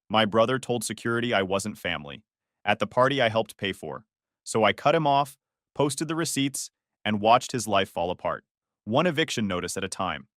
My brother told security I wasn't family. At the party I helped pay for. So I cut him off, posted the receipts, and watched his life fall apart. One eviction notice at a time.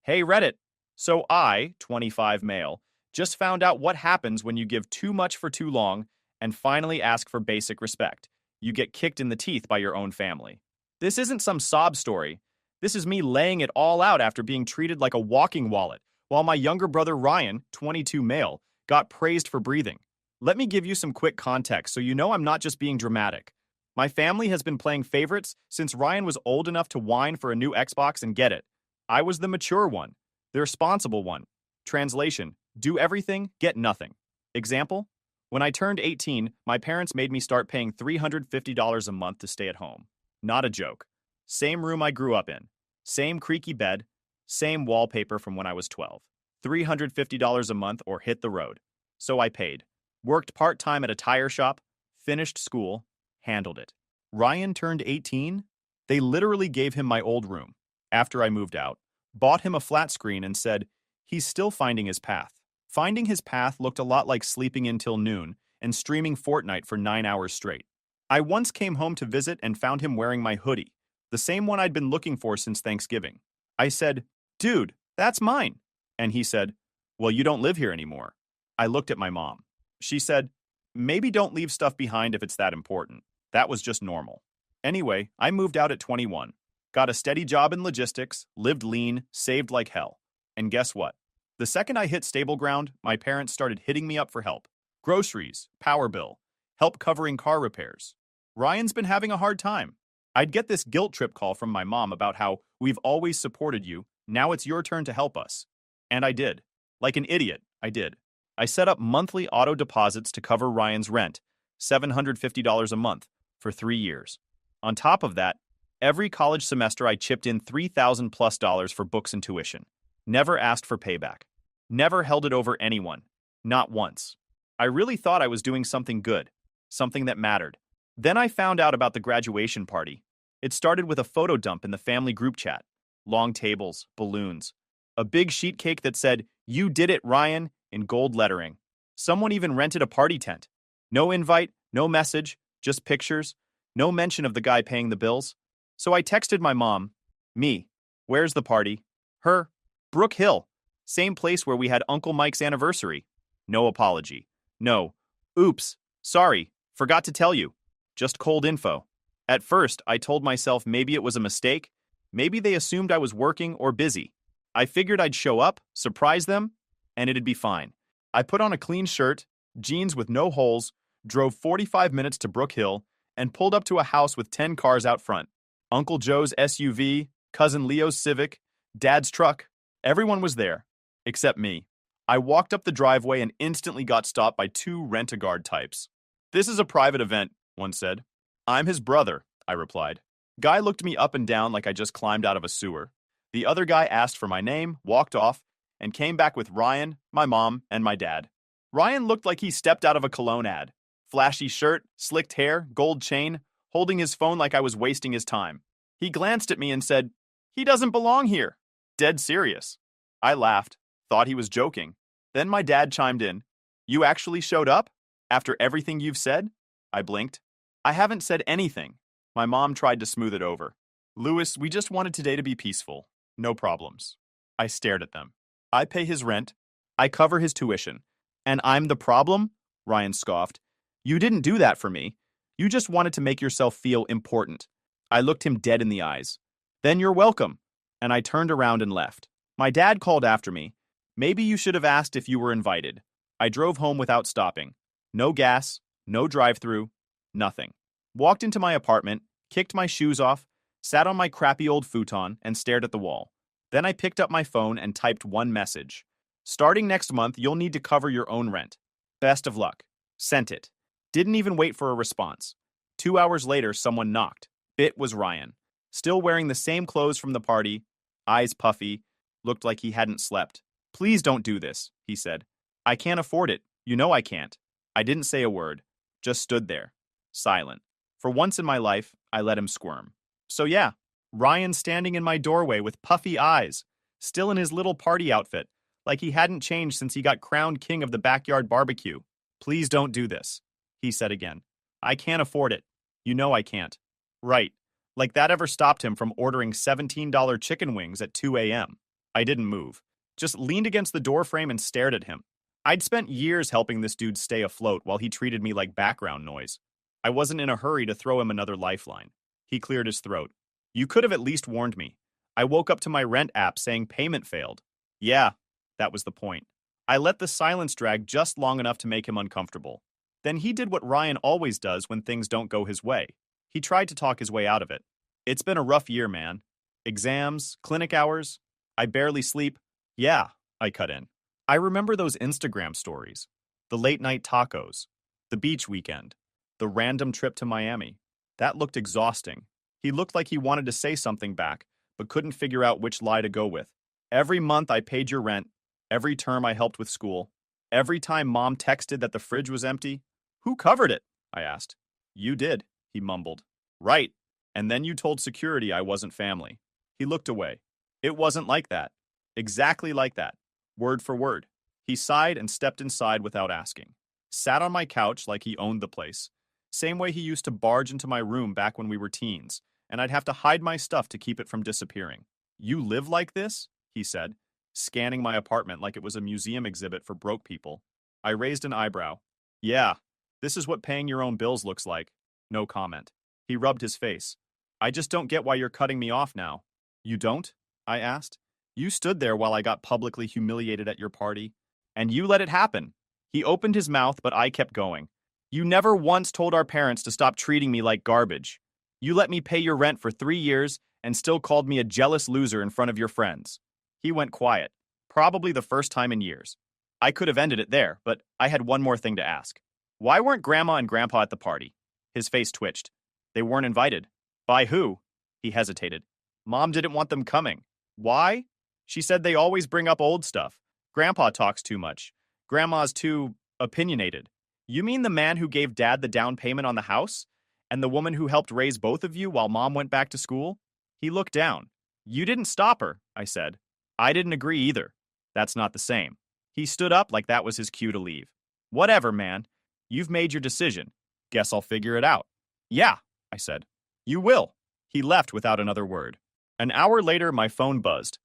Hey Reddit! So I, 25 male, just found out what happens when you give too much for too long and finally ask for basic respect. You get kicked in the teeth by your own family. This isn't some sob story. This is me laying it all out after being treated like a walking wallet, while my younger brother Ryan, 22 male, got praised for breathing. Let me give you some quick context so you know I'm not just being dramatic. My family has been playing favorites since Ryan was old enough to whine for a new Xbox and get it. I was the mature one, the responsible one. Translation: do everything, get nothing. Example: when I turned 18, my parents made me start paying $350 a month to stay at home. Not a joke. Same room I grew up in. Same creaky bed. Same wallpaper from when I was 12. $350 a month or hit the road. So I paid. Worked part-time at a tire shop. Finished school. Handled it. Ryan turned 18. They literally gave him my old room. After I moved out, bought him a flat screen and said, he's still finding his path. Finding his path looked a lot like sleeping until noon and streaming Fortnite for 9 hours straight. I once came home to visit and found him wearing my hoodie, the same one I'd been looking for since Thanksgiving. I said, dude, that's mine. And he said, well, you don't live here anymore. I looked at my mom. She said, maybe don't leave stuff behind if it's that important. That was just normal. Anyway, I moved out at 21. Got a steady job in logistics, lived lean, saved like hell. And guess what? The second I hit stable ground, my parents started hitting me up for help. Groceries, power bill, help covering car repairs. Ryan's been having a hard time. I'd get this guilt trip call from my mom about how we've always supported you, now it's your turn to help us. And I did. Like an idiot, I did. I set up monthly auto deposits to cover Ryan's rent, $750 a month, for 3 years. On top of that, every college semester I chipped in $3,000+ for books and tuition. Never asked for payback. Never held it over anyone. Not once. I really thought I was doing something good. Something that mattered. Then I found out about the graduation party. It started with a photo dump in the family group chat. Long tables, balloons. A big sheet cake that said, "You did it, Ryan," in gold lettering. Someone even rented a party tent. No invite, no message, just pictures. No mention of the guy paying the bills. So I texted my mom. Me. Where's the party? Her. Brook Hill. Same place where we had Uncle Mike's anniversary. No apology. No. Oops. Sorry. Forgot to tell you. Just cold info. At first, I told myself maybe it was a mistake. Maybe they assumed I was working or busy. I figured I'd show up, surprise them, and it'd be fine. I put on a clean shirt, jeans with no holes, drove 45 minutes to Brook Hill, and pulled up to a house with 10 cars out front. Uncle Joe's SUV, Cousin Leo's Civic, Dad's truck. Everyone was there, except me. I walked up the driveway and instantly got stopped by 2 rent-a-guard types. "This is a private event," one said. "I'm his brother," I replied. Guy looked me up and down like I just climbed out of a sewer. The other guy asked for my name, walked off, and came back with Ryan, my mom, and my dad. Ryan looked like he stepped out of a cologne ad. Flashy shirt, slicked hair, gold chain, holding his phone like I was wasting his time. He glanced at me and said, "He doesn't belong here." Dead serious. I laughed, thought he was joking. Then my dad chimed in. "You actually showed up? After everything you've said?" I blinked. "I haven't said anything." My mom tried to smooth it over. "Louis, we just wanted today to be peaceful. No problems." I stared at them. "I pay his rent. I cover his tuition. And I'm the problem?" Ryan scoffed. "You didn't do that for me. You just wanted to make yourself feel important." I looked him dead in the eyes. "Then you're welcome." And I turned around and left. My dad called after me. "Maybe you should have asked if you were invited." I drove home without stopping. No gas, no drive-through, nothing. Walked into my apartment, kicked my shoes off, sat on my crappy old futon, and stared at the wall. Then I picked up my phone and typed one message. "Starting next month, you'll need to cover your own rent. Best of luck." Sent it. Didn't even wait for a response. 2 hours later, someone knocked. It was Ryan. Still wearing the same clothes from the party, eyes puffy, looked like he hadn't slept. "Please don't do this," he said. "I can't afford it. You know I can't." I didn't say a word. Just stood there. Silent. For once in my life, I let him squirm. So yeah, Ryan standing in my doorway with puffy eyes, still in his little party outfit, like he hadn't changed since he got crowned king of the backyard barbecue. Please don't do this, he said again. I can't afford it. You know I can't. Right. Like that ever stopped him from ordering $17 chicken wings at 2 a.m. I didn't move. Just leaned against the doorframe and stared at him. I'd spent years helping this dude stay afloat while he treated me like background noise. I wasn't in a hurry to throw him another lifeline. He cleared his throat. You could have at least warned me. I woke up to my rent app saying payment failed. Yeah, that was the point. I let the silence drag just long enough to make him uncomfortable. Then he did what Ryan always does when things don't go his way. He tried to talk his way out of it. It's been a rough year, man. Exams, clinic hours. I barely sleep. Yeah, I cut in. I remember those Instagram stories. The late night tacos. The beach weekend. The random trip to Miami. That looked exhausting. He looked like he wanted to say something back, but couldn't figure out which lie to go with. Every month I paid your rent. Every term I helped with school. Every time Mom texted that the fridge was empty. Who covered it? I asked. You did, he mumbled. Right. And then you told security I wasn't family. He looked away. It wasn't like that. Exactly like that. Word for word. He sighed and stepped inside without asking. Sat on my couch like he owned the place. Same way he used to barge into my room back when we were teens, and I'd have to hide my stuff to keep it from disappearing. You live like this? He said, scanning my apartment like it was a museum exhibit for broke people. I raised an eyebrow. Yeah, this is what paying your own bills looks like. No comment. He rubbed his face. I just don't get why you're cutting me off now. You don't? I asked. You stood there while I got publicly humiliated at your party, and you let it happen. He opened his mouth, but I kept going. You never once told our parents to stop treating me like garbage. You let me pay your rent for 3 years and still called me a jealous loser in front of your friends. He went quiet, probably the first time in years. I could have ended it there, but I had one more thing to ask. Why weren't Grandma and Grandpa at the party? His face twitched. They weren't invited. By who? He hesitated. Mom didn't want them coming. Why? She said they always bring up old stuff. Grandpa talks too much. Grandma's too opinionated. You mean the man who gave Dad the down payment on the house? And the woman who helped raise both of you while Mom went back to school? He looked down. You didn't stop her, I said. I didn't agree either. That's not the same. He stood up like that was his cue to leave. Whatever, man. You've made your decision. Guess I'll figure it out. Yeah, I said. You will. He left without another word. An hour later, my phone buzzed.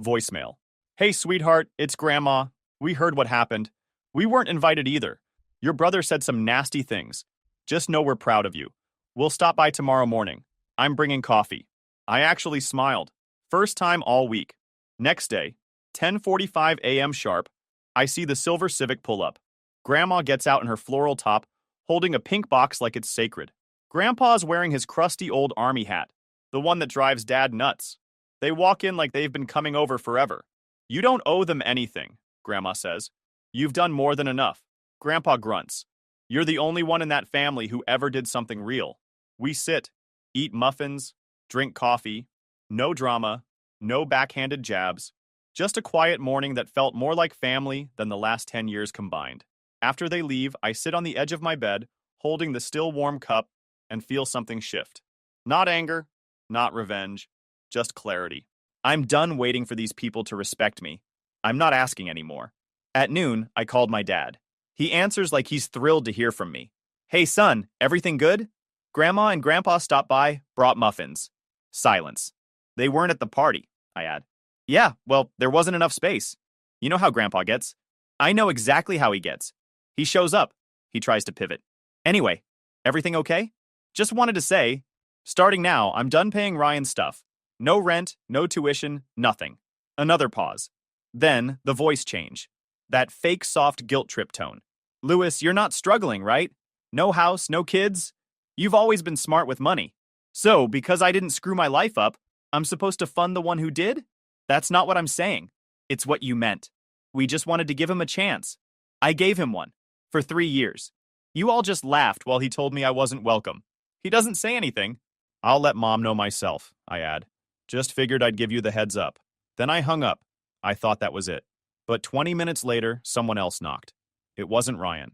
Voicemail. Hey, sweetheart, it's Grandma. We heard what happened. We weren't invited either. Your brother said some nasty things. Just know we're proud of you. We'll stop by tomorrow morning. I'm bringing coffee. I actually smiled. First time all week. Next day, 10:45 a.m. sharp, I see the silver Civic pull up. Grandma gets out in her floral top, holding a pink box like it's sacred. Grandpa's wearing his crusty old army hat, the one that drives Dad nuts. They walk in like they've been coming over forever. You don't owe them anything, Grandma says. You've done more than enough. Grandpa grunts. You're the only one in that family who ever did something real. We sit, eat muffins, drink coffee. No drama, no backhanded jabs. Just a quiet morning that felt more like family than the last 10 years combined. After they leave, I sit on the edge of my bed, holding the still warm cup, and feel something shift. Not anger, not revenge, just clarity. I'm done waiting for these people to respect me. I'm not asking anymore. At noon, I called my dad. He answers like he's thrilled to hear from me. Hey son, everything good? Grandma and Grandpa stopped by, brought muffins. Silence. They weren't at the party, I add. Yeah, well, there wasn't enough space. You know how Grandpa gets. I know exactly how he gets. He shows up. He tries to pivot. Anyway, everything okay? Just wanted to say, starting now, I'm done paying Ryan's stuff. No rent, no tuition, nothing. Another pause. Then, the voice change. That fake soft guilt trip tone. Louis, you're not struggling, right? No house, no kids? You've always been smart with money. So, because I didn't screw my life up, I'm supposed to fund the one who did? That's not what I'm saying. It's what you meant. We just wanted to give him a chance. I gave him one. For 3 years. You all just laughed while he told me I wasn't welcome. He doesn't say anything. I'll let Mom know myself, I add. Just figured I'd give you the heads up. Then I hung up. I thought that was it. But 20 minutes later, someone else knocked. It wasn't Ryan.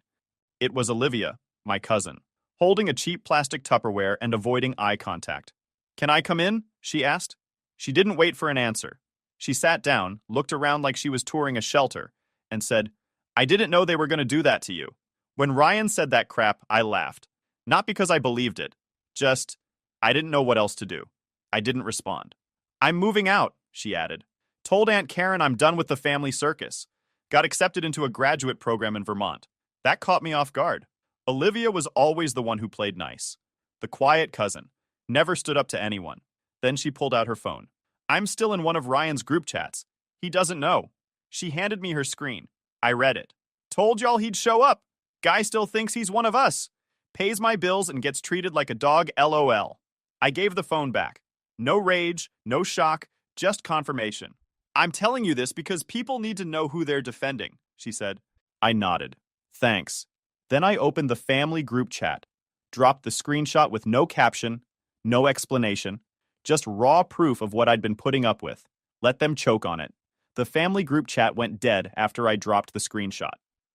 It was Olivia, my cousin, holding a cheap plastic Tupperware and avoiding eye contact. Can I come in? She asked. She didn't wait for an answer. She sat down, looked around like she was touring a shelter, and said, I didn't know they were going to do that to you. When Ryan said that crap, I laughed. Not because I believed it. Just, I didn't know what else to do. I didn't respond. I'm moving out, she added. Told Aunt Karen I'm done with the family circus. Got accepted into a graduate program in Vermont. That caught me off guard. Olivia was always the one who played nice. The quiet cousin. Never stood up to anyone. Then she pulled out her phone. I'm still in one of Ryan's group chats. He doesn't know. She handed me her screen. I read it. Told y'all he'd show up. Guy still thinks he's one of us. Pays my bills and gets treated like a dog, LOL. I gave the phone back. No rage, no shock, just confirmation. I'm telling you this because people need to know who they're defending, she said. I nodded. Thanks. Then I opened the family group chat, dropped the screenshot with no caption, no explanation, just raw proof of what I'd been putting up with. Let them choke on it. The family group chat went dead after I dropped the screenshot.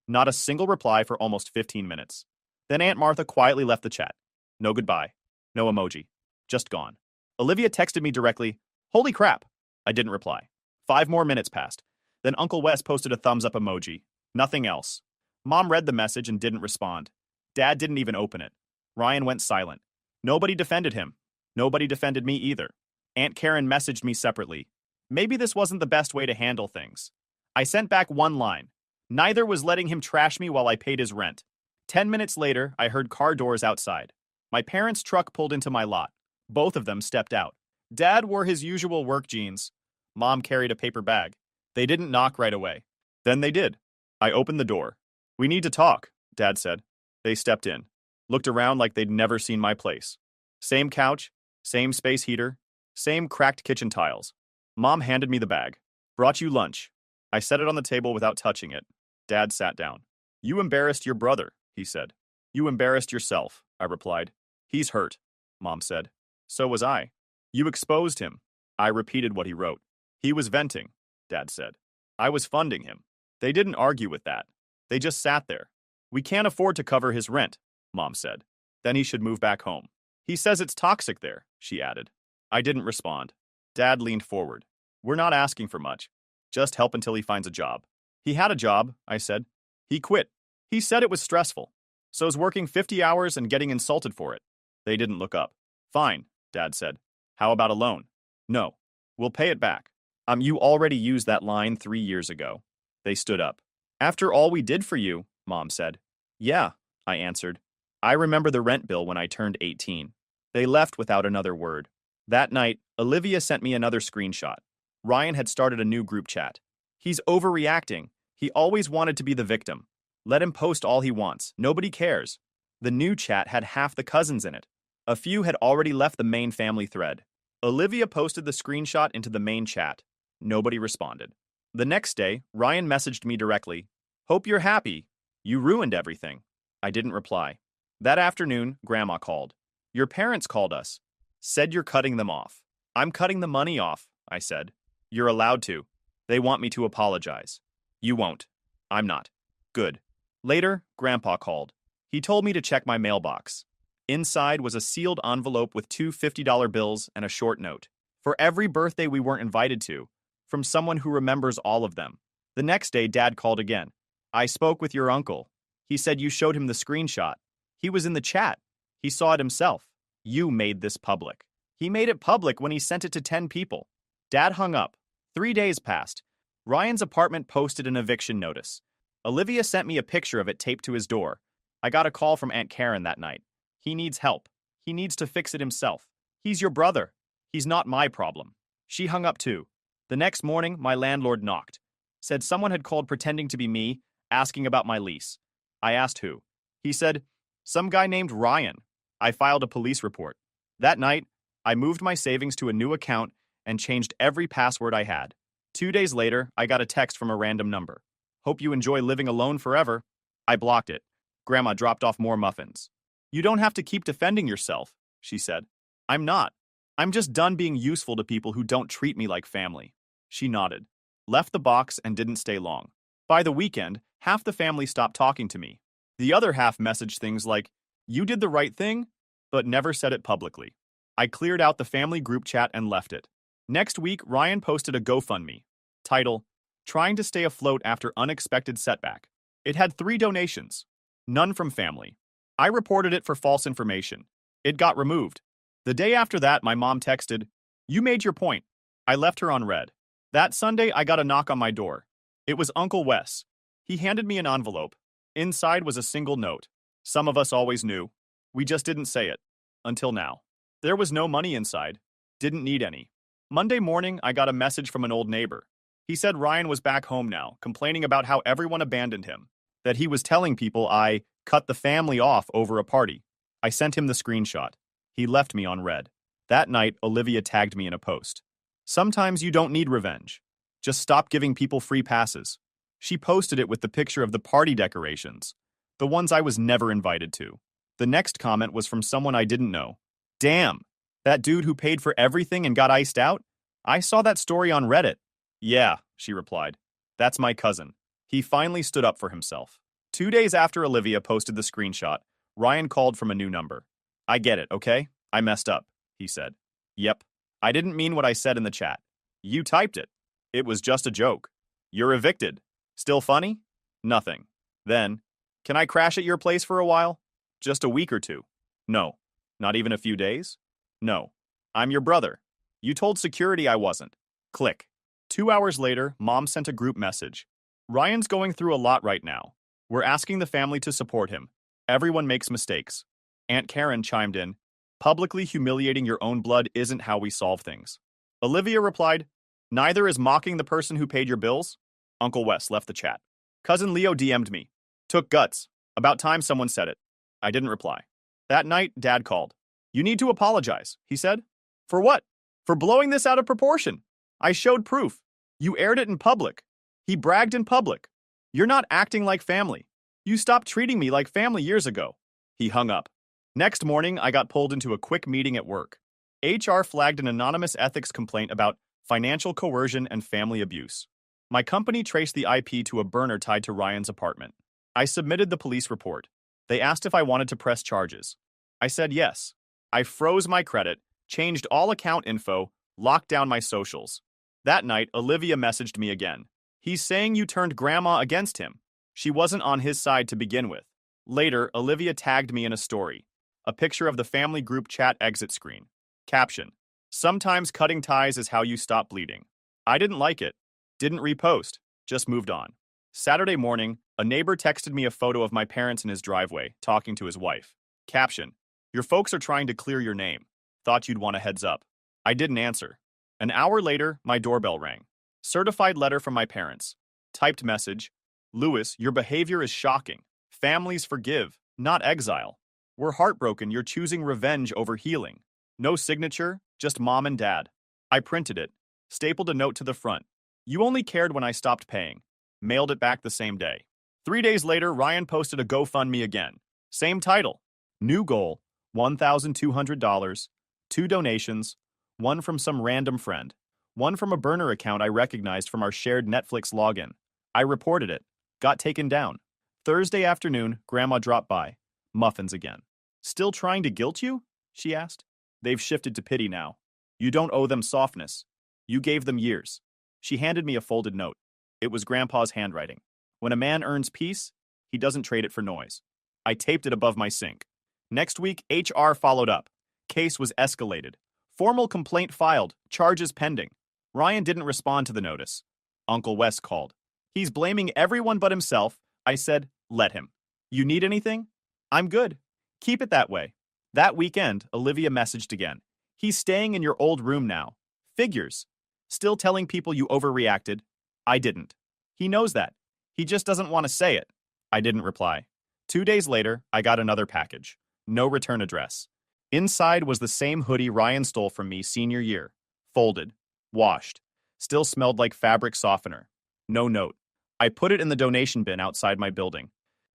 Not a single reply for almost 15 minutes. Then Aunt Martha quietly left the chat. No goodbye. No emoji. Just gone. Olivia texted me directly, holy crap. I didn't reply. 5 more minutes passed. Then Uncle Wes posted a thumbs up emoji. Nothing else. Mom read the message and didn't respond. Dad didn't even open it. Ryan went silent. Nobody defended him. Nobody defended me either. Aunt Karen messaged me separately. Maybe this wasn't the best way to handle things. I sent back one line. Neither was letting him trash me while I paid his rent. 10 minutes later, I heard car doors outside. My parents' truck pulled into my lot. Both of them stepped out. Dad wore his usual work jeans. Mom carried a paper bag. They didn't knock right away. Then they did. I opened the door. We need to talk, Dad said. They stepped in. Looked around like they'd never seen my place. Same couch, same space heater, same cracked kitchen tiles. Mom handed me the bag. Brought you lunch. I set it on the table without touching it. Dad sat down. You embarrassed your brother, he said. You embarrassed yourself, I replied. He's hurt, Mom said. So was I. You exposed him. I repeated what he wrote. He was venting, Dad said. I was funding him. They didn't argue with that. They just sat there. We can't afford to cover his rent, Mom said. Then he should move back home. He says it's toxic there, she added. I didn't respond. Dad leaned forward. We're not asking for much. Just help until he finds a job. He had a job, I said. He quit. He said it was stressful. So's working 50 hours and getting insulted for it. They didn't look up. Fine, Dad said. How about a loan? No. We'll pay it back. You already used that line 3 years ago. They stood up. After all we did for you, Mom said. Yeah, I answered. I remember the rent bill when I turned 18. They left without another word. That night, Olivia sent me another screenshot. Ryan had started a new group chat. He's overreacting. He always wanted to be the victim. Let him post all he wants. Nobody cares. The new chat had half the cousins in it. A few had already left the main family thread. Olivia posted the screenshot into the main chat. Nobody responded. The next day, Ryan messaged me directly. Hope you're happy. You ruined everything. I didn't reply. That afternoon, Grandma called. Your parents called us. Said you're cutting them off. I'm cutting the money off, I said. You're allowed to. They want me to apologize. You won't. I'm not. Good. Later, Grandpa called. He told me to check my mailbox. Inside was a sealed envelope with 2 $50 bills and a short note. For every birthday we weren't invited to, from someone who remembers all of them. The next day, Dad called again. I spoke with your uncle. He said you showed him the screenshot. He was in the chat. He saw it himself. You made this public. He made it public when he sent it to 10 people. Dad hung up. 3 days passed. Ryan's apartment posted an eviction notice. Olivia sent me a picture of it taped to his door. I got a call from Aunt Karen that night. He needs help. He needs to fix it himself. He's your brother. He's not my problem. She hung up too. The next morning, my landlord knocked. Said someone had called pretending to be me, asking about my lease. I asked who. He said, some guy named Ryan. I filed a police report. That night, I moved my savings to a new account and changed every password I had. 2 days later, I got a text from a random number. Hope you enjoy living alone forever. I blocked it. Grandma dropped off more muffins. You don't have to keep defending yourself, she said. I'm not. I'm just done being useful to people who don't treat me like family. She nodded, left the box, and didn't stay long. By the weekend, half the family stopped talking to me. The other half messaged things like, you did the right thing, but never said it publicly. I cleared out the family group chat and left it. Next week, Ryan posted a GoFundMe. Title, Trying to Stay Afloat After Unexpected Setback. It had 3 donations. None from family. I reported it for false information. It got removed. The day after that, my mom texted, "You made your point." I left her on read. That Sunday, I got a knock on my door. It was Uncle Wes. He handed me an envelope. Inside was a single note. Some of us always knew. We just didn't say it. Until now. There was no money inside. Didn't need any. Monday morning, I got a message from an old neighbor. He said Ryan was back home now, complaining about how everyone abandoned him. That he was telling people I cut the family off over a party. I sent him the screenshot. He left me on read. That night, Olivia tagged me in a post. Sometimes you don't need revenge. Just stop giving people free passes. She posted it with the picture of the party decorations, the ones I was never invited to. The next comment was from someone I didn't know. Damn, that dude who paid for everything and got iced out? I saw that story on Reddit. Yeah, she replied. That's my cousin. He finally stood up for himself. 2 days after Olivia posted the screenshot, Ryan called from a new number. I get it, okay? I messed up, he said. Yep. I didn't mean what I said in the chat. You typed it. It was just a joke. You're evicted. Still funny? Nothing. Then, can I crash at your place for a while? Just a week or 2. No. Not even a few days? No. I'm your brother. You told security I wasn't. Click. 2 hours later, Mom sent a group message. Ryan's going through a lot right now. We're asking the family to support him. Everyone makes mistakes. Aunt Karen chimed in. Publicly humiliating your own blood isn't how we solve things. Olivia replied, neither is mocking the person who paid your bills. Uncle Wes left the chat. Cousin Leo DM'd me. Took guts. About time someone said it. I didn't reply. That night, Dad called. You need to apologize, he said. For what? For blowing this out of proportion. I showed proof. You aired it in public. He bragged in public. You're not acting like family. You stopped treating me like family years ago. He hung up. Next morning, I got pulled into a quick meeting at work. HR flagged an anonymous ethics complaint about financial coercion and family abuse. My company traced the IP to a burner tied to Ryan's apartment. I submitted the police report. They asked if I wanted to press charges. I said yes. I froze my credit, changed all account info, locked down my socials. That night, Olivia messaged me again. He's saying you turned grandma against him. She wasn't on his side to begin with. Later, Olivia tagged me in a story. A picture of the family group chat exit screen. Caption. Sometimes cutting ties is how you stop bleeding. I didn't like it. Didn't repost. Just moved on. Saturday morning, a neighbor texted me a photo of my parents in his driveway, talking to his wife. Caption. Your folks are trying to clear your name. Thought you'd want a heads up. I didn't answer. An hour later, my doorbell rang. Certified letter from my parents. Typed message. Lewis, your behavior is shocking. Families forgive, not exile. We're heartbroken you're choosing revenge over healing. No signature, just mom and dad. I printed it. Stapled a note to the front. You only cared when I stopped paying. Mailed it back the same day. 3 days later, Ryan posted a GoFundMe again. Same title. New goal, $1,200. 2 donations. 1 from some random friend. 1 from a burner account I recognized from our shared Netflix login. I reported it. Got taken down. Thursday afternoon, Grandma dropped by. Muffins again. Still trying to guilt you? She asked. They've shifted to pity now. You don't owe them softness. You gave them years. She handed me a folded note. It was Grandpa's handwriting. When a man earns peace, he doesn't trade it for noise. I taped it above my sink. Next week, HR followed up. Case was escalated. Formal complaint filed, charges pending. Ryan didn't respond to the notice. Uncle Wes called. He's blaming everyone but himself. I said, let him. You need anything? I'm good. Keep it that way. That weekend, Olivia messaged again. He's staying in your old room now. Figures. Still telling people you overreacted. I didn't. He knows that. He just doesn't want to say it. I didn't reply. 2 days later, I got another package. No return address. Inside was the same hoodie Ryan stole from me senior year. Folded. Washed. Still smelled like fabric softener. No note. I put it in the donation bin outside my building.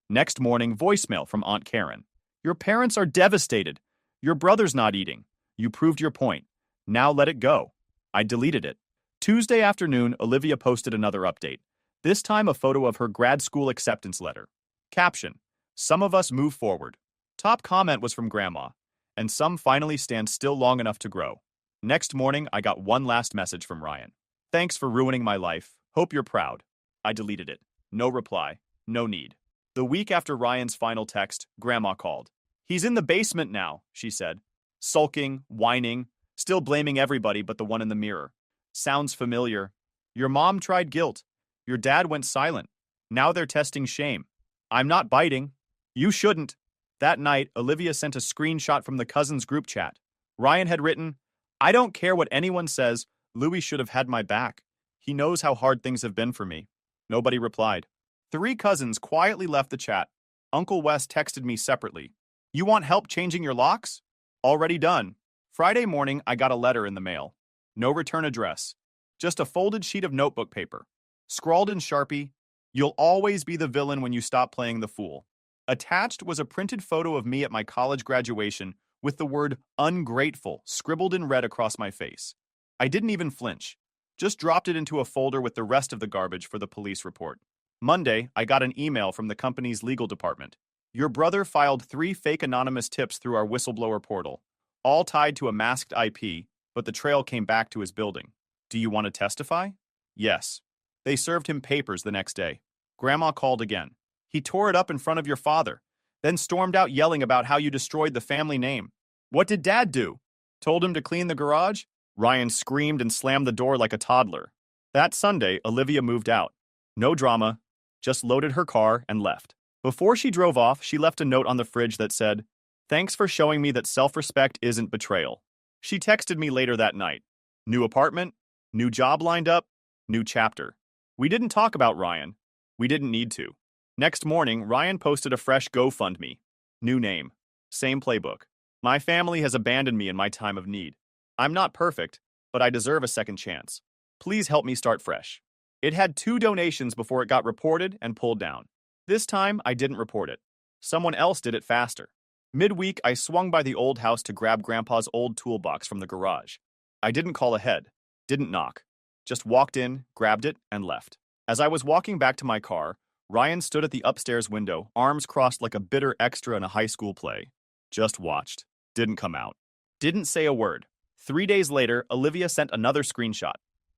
Next morning, voicemail from Aunt Karen. Your parents are devastated. Your brother's not eating. You proved your point. Now let it go. I deleted it. Tuesday afternoon, Olivia posted another update. This time a photo of her grad school acceptance letter. Caption. Some of us move forward. Top comment was from Grandma. And some finally stand still long enough to grow. Next morning, I got one last message from Ryan. Thanks for ruining my life. Hope you're proud. I deleted it. No reply. No need. The week after Ryan's final text, Grandma called. He's in the basement now, she said. Sulking, whining, still blaming everybody but the one in the mirror. Sounds familiar. Your mom tried guilt. Your dad went silent. Now they're testing shame. I'm not biting. You shouldn't. That night, Olivia sent a screenshot from the cousins group chat. Ryan had written, I don't care what anyone says, Louis should have had my back. He knows how hard things have been for me. Nobody replied. 3 cousins quietly left the chat. Uncle Wes texted me separately. You want help changing your locks? Already done. Friday morning, I got a letter in the mail. No return address. Just a folded sheet of notebook paper. Scrawled in Sharpie, you'll always be the villain when you stop playing the fool. Attached was a printed photo of me at my college graduation with the word ungrateful scribbled in red across my face. I didn't even flinch. Just dropped it into a folder with the rest of the garbage for the police report. Monday, I got an email from the company's legal department. Your brother filed 3 fake anonymous tips through our whistleblower portal, all tied to a masked IP, but the trail came back to his building. Do you want to testify? Yes. They served him papers the next day. Grandma called again. He tore it up in front of your father, then stormed out yelling about how you destroyed the family name. What did Dad do? Told him to clean the garage? Ryan screamed and slammed the door like a toddler. That Sunday, Olivia moved out. No drama, just loaded her car and left. Before she drove off, she left a note on the fridge that said, Thanks for showing me that self-respect isn't betrayal. She texted me later that night. New apartment, new job lined up, new chapter. We didn't talk about Ryan. We didn't need to. Next morning, Ryan posted a fresh GoFundMe. New name. Same playbook. My family has abandoned me in my time of need. I'm not perfect, but I deserve a second chance. Please help me start fresh. It had 2 donations before it got reported and pulled down. This time, I didn't report it. Someone else did it faster. Midweek, I swung by the old house to grab Grandpa's old toolbox from the garage. I didn't call ahead, didn't knock. Just walked in, grabbed it, and left. As I was walking back to my car, Ryan stood at the upstairs window, arms crossed like a bitter extra in a high school play. Just watched. Didn't come out. Didn't say a word. 3 days later, Olivia sent another screenshot.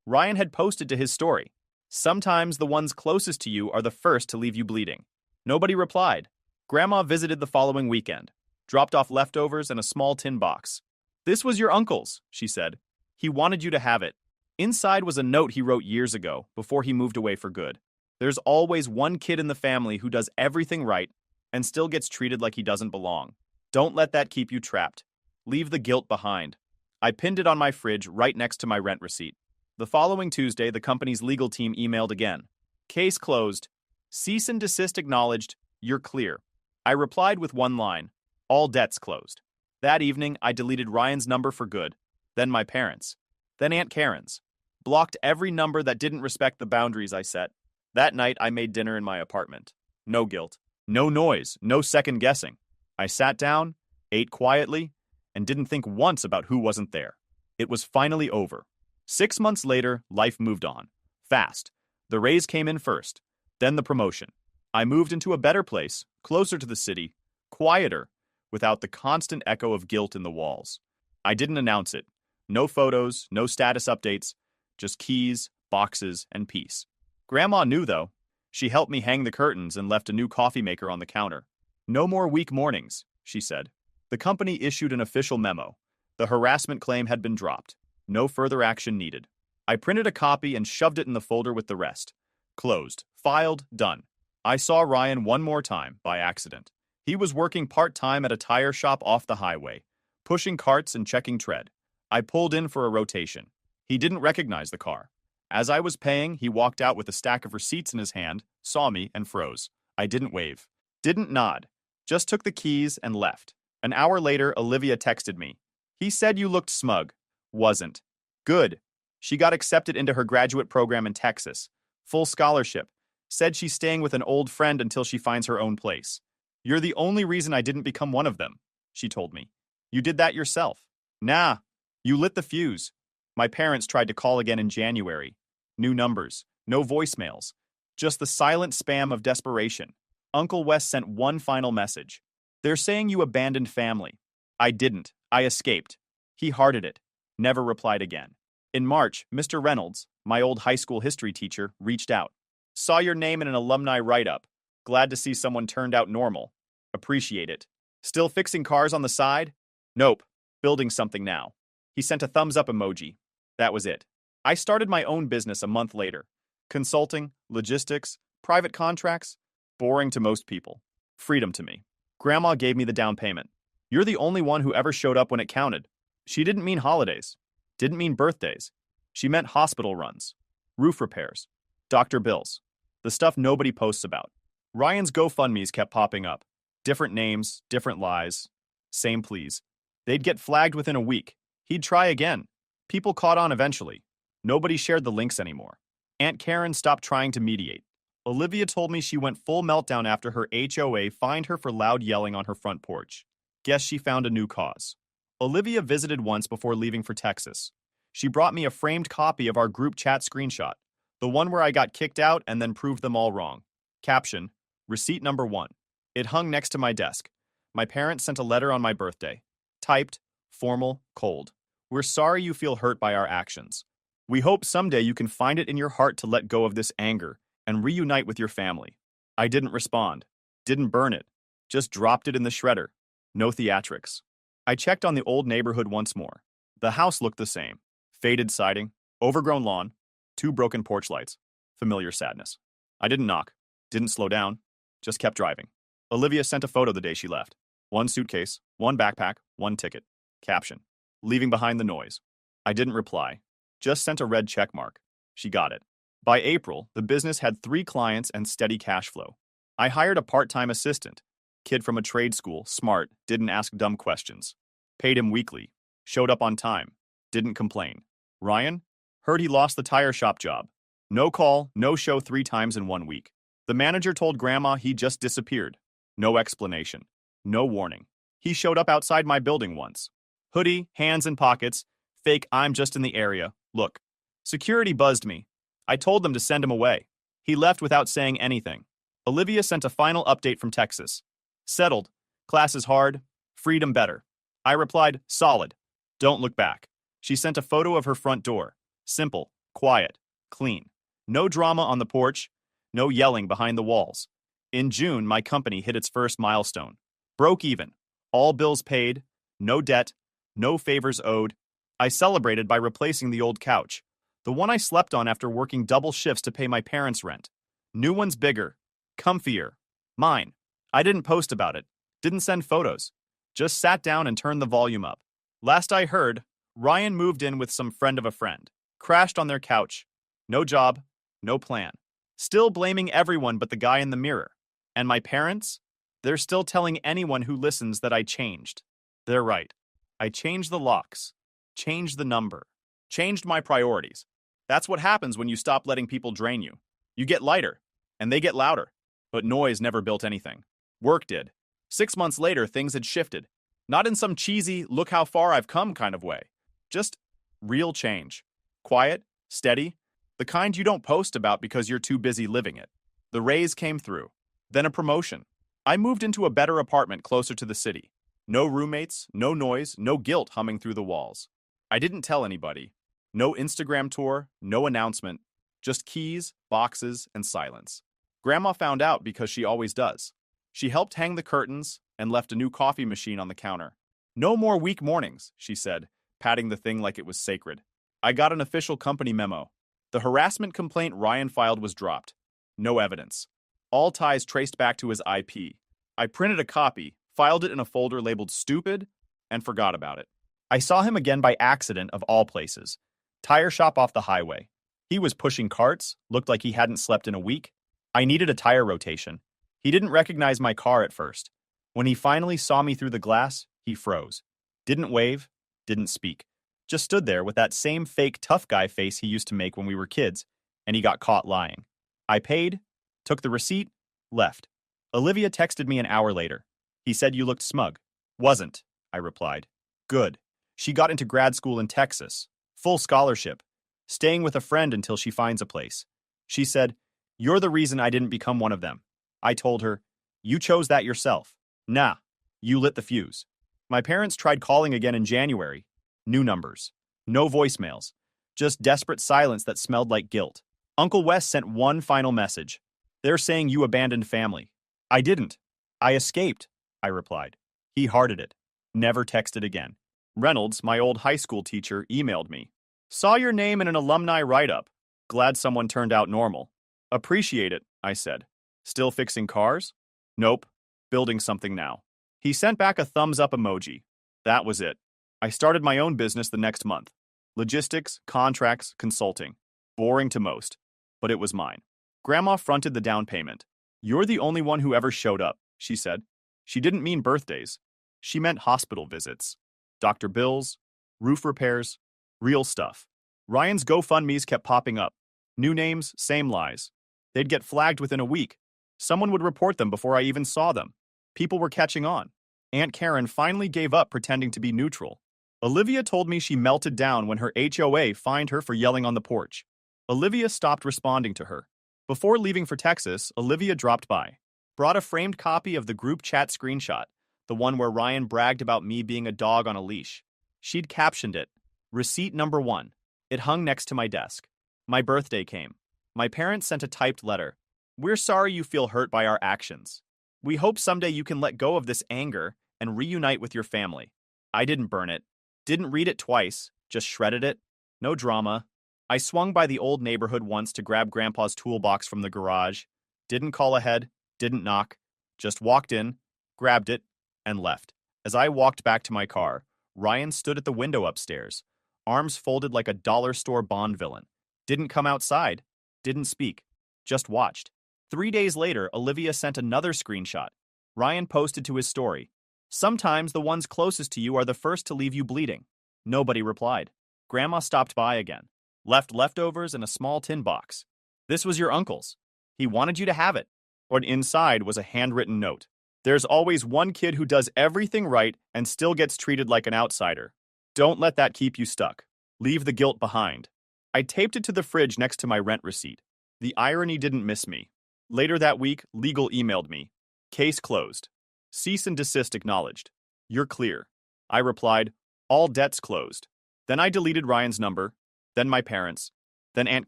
Ryan had posted to his story. Sometimes the ones closest to you are the first to leave you bleeding. Nobody replied. Grandma visited the following weekend. Dropped off leftovers and a small tin box. This was your uncle's, she said. He wanted you to have it. Inside was a note he wrote years ago, before he moved away for good. There's always one kid in the family who does everything right and still gets treated like he doesn't belong. Don't let that keep you trapped. Leave the guilt behind. I pinned it on my fridge right next to my rent receipt. The following Tuesday, the company's legal team emailed again. Case closed. Cease and desist acknowledged. You're clear. I replied with one line. All debts closed. That evening, I deleted Ryan's number for good. Then my parents. Then Aunt Karen's. Blocked every number that didn't respect the boundaries I set. That night, I made dinner in my apartment. No guilt. No noise. No second guessing. I sat down, ate quietly, and didn't think once about who wasn't there. It was finally over. 6 months later, life moved on. Fast. The raise came in first, then the promotion. I moved into a better place, closer to the city, quieter, without the constant echo of guilt in the walls. I didn't announce it. No photos, no status updates, just keys, boxes, and peace. Grandma knew, though. She helped me hang the curtains and left a new coffee maker on the counter. No more weak mornings, she said. The company issued an official memo. The harassment claim had been dropped. No further action needed. I printed a copy and shoved it in the folder with the rest. Closed. Filed. Done. I saw Ryan one more time, by accident. He was working part-time at a tire shop off the highway, pushing carts and checking tread. I pulled in for a rotation. He didn't recognize the car. As I was paying, he walked out with a stack of receipts in his hand, saw me, and froze. I didn't wave. Didn't nod. Just took the keys and left. An hour later, Olivia texted me. He said you looked smug. Wasn't. Good. She got accepted into her graduate program in Texas. Full scholarship. Said she's staying with an old friend until she finds her own place. You're the only reason I didn't become one of them, she told me. You did that yourself. Nah. You lit the fuse. My parents tried to call again in January. New numbers. No voicemails. Just the silent spam of desperation. Uncle Wes sent one final message. They're saying you abandoned family. I didn't. I escaped. He hearted it. Never replied again. In March, Mr. Reynolds, my old high school history teacher, reached out. Saw your name in an alumni write-up. Glad to see someone turned out normal. Appreciate it. Still fixing cars on the side? Nope. Building something now. He sent a thumbs up emoji. That was it. I started my own business a month later. Consulting, logistics, private contracts. Boring to most people. Freedom to me. Grandma gave me the down payment. You're the only one who ever showed up when it counted. She didn't mean holidays. Didn't mean birthdays. She meant hospital runs. Roof repairs. Doctor bills. The stuff nobody posts about. Ryan's GoFundMes kept popping up. Different names, different lies. Same pleas. They'd get flagged within a week. He'd try again. People caught on eventually. Nobody shared the links anymore. Aunt Karen stopped trying to mediate. Olivia told me she went full meltdown after her HOA fined her for loud yelling on her front porch. Guess she found a new cause. Olivia visited once before leaving for Texas. She brought me a framed copy of our group chat screenshot, the one where I got kicked out and then proved them all wrong. Caption, receipt number 1. It hung next to my desk. My parents sent a letter on my birthday. Typed, formal, cold. We're sorry you feel hurt by our actions. We hope someday you can find it in your heart to let go of this anger and reunite with your family. I didn't respond. Didn't burn it. Just dropped it in the shredder. No theatrics. I checked on the old neighborhood once more. The house looked the same. Faded siding, overgrown lawn, 2 broken porch lights. Familiar sadness. I didn't knock. Didn't slow down. Just kept driving. Olivia sent a photo the day she left. 1 suitcase, 1 backpack, 1 ticket. Caption, leaving behind the noise. I didn't reply. Just sent a red check mark. She got it. By April, the business had 3 clients and steady cash flow. I hired a part-time assistant. Kid from a trade school, smart, didn't ask dumb questions. Paid him weekly. Showed up on time. Didn't complain. Ryan? Heard he lost the tire shop job. No call, no show 3 times in 1 week. The manager told Grandma he just disappeared. No explanation. No warning. He showed up outside my building once. Hoodie, hands in pockets. Fake I'm just in the area. Look. Security buzzed me. I told them to send him away. He left without saying anything. Olivia sent a final update from Texas. Settled. Class is hard. Freedom better. I replied, solid. Don't look back. She sent a photo of her front door. Simple, quiet, clean. No drama on the porch. No yelling behind the walls. In June, my company hit its first milestone. Broke even. All bills paid. No debt. No favors owed. I celebrated by replacing the old couch. The one I slept on after working double shifts to pay my parents' rent. New one's bigger. Comfier. Mine. I didn't post about it. Didn't send photos. Just sat down and turned the volume up. Last I heard, Ryan moved in with some friend of a friend. Crashed on their couch. No job. No plan. Still blaming everyone but the guy in the mirror. And my parents? They're still telling anyone who listens that I changed. They're right. I changed the locks. Changed the number. Changed my priorities. That's what happens when you stop letting people drain you. You get lighter. And they get louder. But noise never built anything. Work did. 6 months later, things had shifted. Not in some cheesy, look how far I've come kind of way. Just real change. Quiet, steady, the kind you don't post about because you're too busy living it. The raise came through. Then a promotion. I moved into a better apartment closer to the city. No roommates, no noise, no guilt humming through the walls. I didn't tell anybody. No Instagram tour, no announcement. Just keys, boxes, and silence. Grandma found out because she always does. She helped hang the curtains and left a new coffee machine on the counter. No more weak mornings, she said, patting the thing like it was sacred. I got an official company memo. The harassment complaint Ryan filed was dropped. No evidence. All ties traced back to his IP. I printed a copy, filed it in a folder labeled stupid, and forgot about it. I saw him again by accident of all places. Tire shop off the highway. He was pushing carts, looked like he hadn't slept in a week. I needed a tire rotation. He didn't recognize my car at first. When he finally saw me through the glass, he froze. Didn't wave, didn't speak. Just stood there with that same fake tough guy face he used to make when we were kids, and he got caught lying. I paid, took the receipt, left. Olivia texted me an hour later. He said you looked smug. Wasn't, I replied. Good. She got into grad school in Texas. Full scholarship. Staying with a friend until she finds a place. She said, you're the reason I didn't become one of them. I told her, you chose that yourself. Nah, you lit the fuse. My parents tried calling again in January. New numbers. No voicemails. Just desperate silence that smelled like guilt. Uncle Wes sent one final message. They're saying you abandoned family. I didn't. I escaped, I replied. He hearted it. Never texted again. Reynolds, my old high school teacher, emailed me. Saw your name in an alumni write-up. Glad someone turned out normal. Appreciate it, I said. Still fixing cars? Nope. Building something now. He sent back a thumbs-up emoji. That was it. I started my own business the next month. Logistics, contracts, consulting. Boring to most. But it was mine. Grandma fronted the down payment. You're the only one who ever showed up, she said. She didn't mean birthdays. She meant hospital visits. Doctor bills, roof repairs, real stuff. Ryan's GoFundMes kept popping up. New names, same lies. They'd get flagged within a week. Someone would report them before I even saw them. People were catching on. Aunt Karen finally gave up pretending to be neutral. Olivia told me she melted down when her HOA fined her for yelling on the porch. Olivia stopped responding to her. Before leaving for Texas, Olivia dropped by. Brought a framed copy of the group chat screenshot, the one where Ryan bragged about me being a dog on a leash. She'd captioned it, Receipt number 1. It hung next to my desk. My birthday came. My parents sent a typed letter. We're sorry you feel hurt by our actions. We hope someday you can let go of this anger and reunite with your family. I didn't burn it. Didn't read it twice, just shredded it. No drama. I swung by the old neighborhood once to grab Grandpa's toolbox from the garage. Didn't call ahead, didn't knock. Just walked in, grabbed it, and left. As I walked back to my car, Ryan stood at the window upstairs, arms folded like a dollar store Bond villain. Didn't come outside, didn't speak, just watched. 3 days later, Olivia sent another screenshot. Ryan posted to his story. Sometimes the ones closest to you are the first to leave you bleeding. Nobody replied. Grandma stopped by again. Left leftovers in a small tin box. This was your uncle's. He wanted you to have it. Or inside was a handwritten note. There's always one kid who does everything right and still gets treated like an outsider. Don't let that keep you stuck. Leave the guilt behind. I taped it to the fridge next to my rent receipt. The irony didn't miss me. Later that week, legal emailed me. Case closed. Cease and desist acknowledged. You're clear. I replied, all debts closed. Then I deleted Ryan's number, then my parents', then Aunt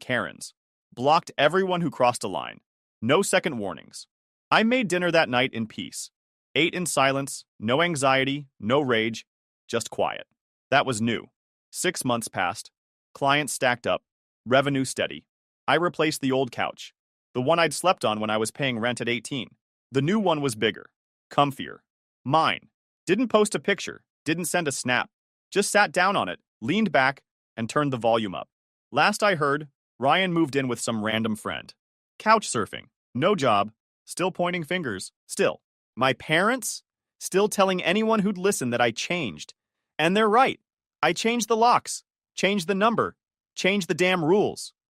Karen's. Blocked everyone who crossed a line. No second warnings. I made dinner that night in peace. Ate in silence, no anxiety, no rage, just quiet. That was new. 6 months passed. Clients stacked up. Revenue steady. I replaced the old couch. The one I'd slept on when I was paying rent at 18. The new one was bigger. Comfier. Mine. Didn't post a picture. Didn't send a snap. Just sat down on it, leaned back, and turned the volume up. Last I heard, Ryan moved in with some random friend. Couch surfing. No job. Still pointing fingers. Still. My parents? Still telling anyone who'd listen that I changed. And they're right. I changed the locks. Changed the number. Changed the damn rules.